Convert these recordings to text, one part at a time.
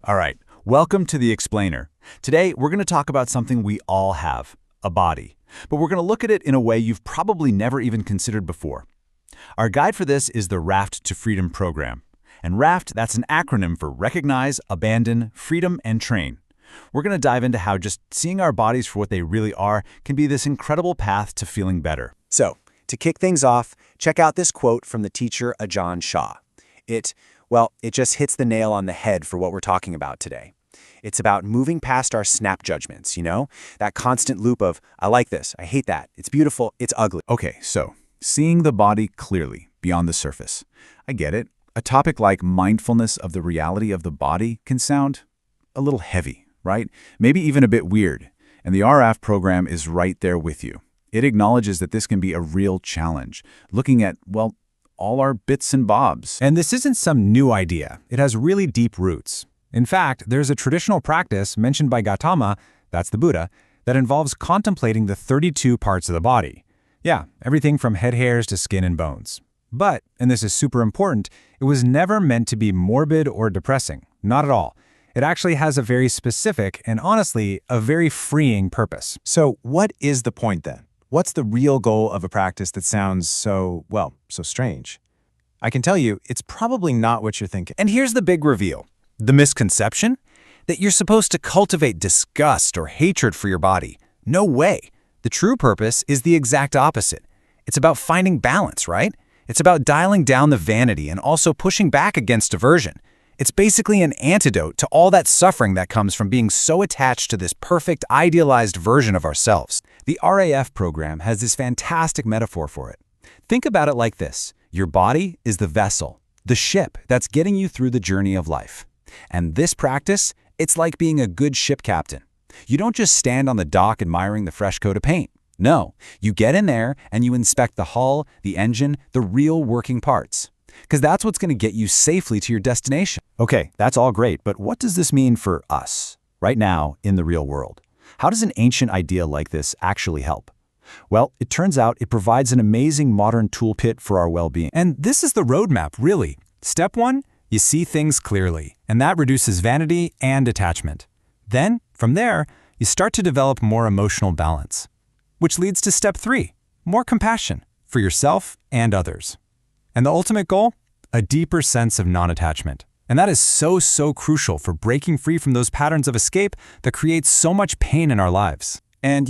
All right, welcome to The Explainer. Today, we're going to talk about something we all have, a body. But we're going to look at it in a way you've probably never even considered before. Our guide for this is the Raft to Freedom program. And RAFT, that's an acronym for Recognize, Abandon, Freedom, and Train. We're going to dive into how just seeing our bodies for what they really are can be this incredible path to feeling better. So, to kick things off, check out this quote from the teacher Ajahn Chah. It just hits the nail on the head for what we're talking about today. It's about moving past our snap judgments, That constant loop of, I like this, I hate that, it's beautiful, it's ugly. Okay, so seeing the body clearly, beyond the surface. I get it. A topic like mindfulness of the reality of the body can sound a little heavy, right? Maybe even a bit weird. And the RAF program is right there with you. It acknowledges that this can be a real challenge, looking at, all our bits and bobs. And this isn't some new idea. It has really deep roots. In fact, there's a traditional practice mentioned by Gotama, that's the Buddha, that involves contemplating the 32 parts of the body. Yeah, everything from head hairs to skin and bones. But, and this is super important, it was never meant to be morbid or depressing. Not at all. It actually has a very specific and honestly, a very freeing purpose. So what is the point then? What's the real goal of a practice that sounds so strange? I can tell you, it's probably not what you're thinking. And here's the big reveal. The misconception? That you're supposed to cultivate disgust or hatred for your body. No way. The true purpose is the exact opposite. It's about finding balance, right? It's about dialing down the vanity and also pushing back against aversion. It's basically an antidote to all that suffering that comes from being so attached to this perfect, idealized version of ourselves. The RAF program has this fantastic metaphor for it. Think about it like this. Your body is the vessel, the ship that's getting you through the journey of life. And this practice, it's like being a good ship captain. You don't just stand on the dock admiring the fresh coat of paint. No, you get in there and you inspect the hull, the engine, the real working parts. Because that's what's going to get you safely to your destination. Okay, that's all great, but what does this mean for us, right now, in the real world? How does an ancient idea like this actually help? Well, it turns out it provides an amazing modern toolkit for our well-being. And this is the roadmap, really. Step 1, you see things clearly, and that reduces vanity and attachment. Then, from there, you start to develop more emotional balance, which leads to step 3, more compassion for yourself and others. And the ultimate goal? A deeper sense of non-attachment. And that is so crucial for breaking free from those patterns of escape that create so much pain in our lives. And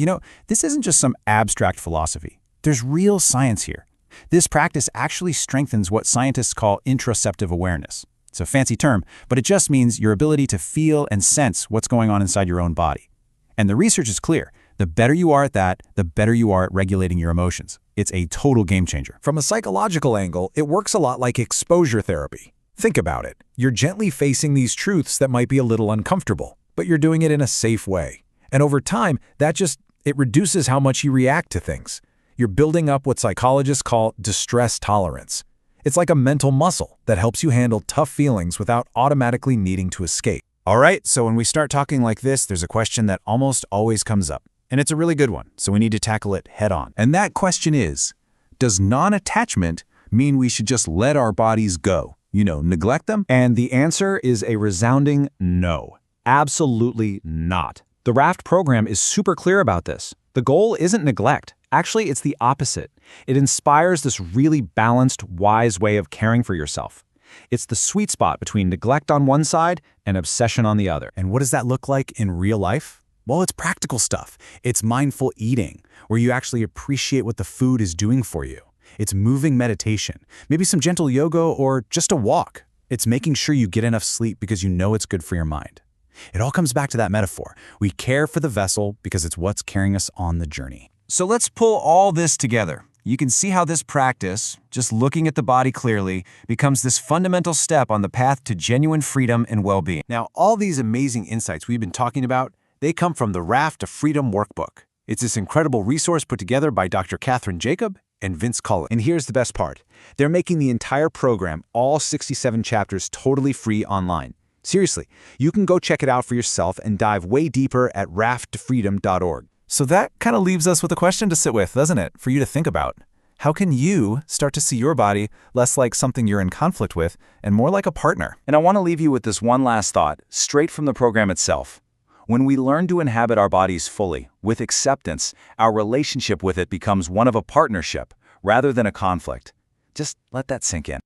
this isn't just some abstract philosophy. There's real science here. This practice actually strengthens what scientists call interoceptive awareness. It's a fancy term, but it just means your ability to feel and sense what's going on inside your own body. And the research is clear. The better you are at that, the better you are at regulating your emotions. It's a total game changer. From a psychological angle, it works a lot like exposure therapy. Think about it. You're gently facing these truths that might be a little uncomfortable, but you're doing it in a safe way. And over time, it reduces how much you react to things. You're building up what psychologists call distress tolerance. It's like a mental muscle that helps you handle tough feelings without automatically needing to escape. All right, so when we start talking like this, there's a question that almost always comes up. And it's a really good one, so we need to tackle it head on. And that question is, does non-attachment mean we should just let our bodies go? Neglect them? And the answer is a resounding no. Absolutely not. The RAFT program is super clear about this. The goal isn't neglect. Actually, it's the opposite. It inspires this really balanced, wise way of caring for yourself. It's the sweet spot between neglect on one side and obsession on the other. And what does that look like in real life? Well, it's practical stuff. It's mindful eating, where you actually appreciate what the food is doing for you. It's moving meditation, maybe some gentle yoga or just a walk. It's making sure you get enough sleep because you know it's good for your mind. It all comes back to that metaphor. We care for the vessel because it's what's carrying us on the journey. So let's pull all this together. You can see how this practice, just looking at the body clearly, becomes this fundamental step on the path to genuine freedom and well-being. Now, all these amazing insights we've been talking about, they come from the Raft to Freedom workbook. It's this incredible resource put together by Dr. Catherine Jacob and Vince Cullen. And here's the best part. They're making the entire program, all 67 chapters, totally free online. Seriously, you can go check it out for yourself and dive way deeper at rafttofreedom.org. So that kind of leaves us with a question to sit with, doesn't it, for you to think about. How can you start to see your body less like something you're in conflict with and more like a partner? And I want to leave you with this one last thought, straight from the program itself. When we learn to inhabit our bodies fully, with acceptance, our relationship with it becomes one of a partnership rather than a conflict. Just let that sink in.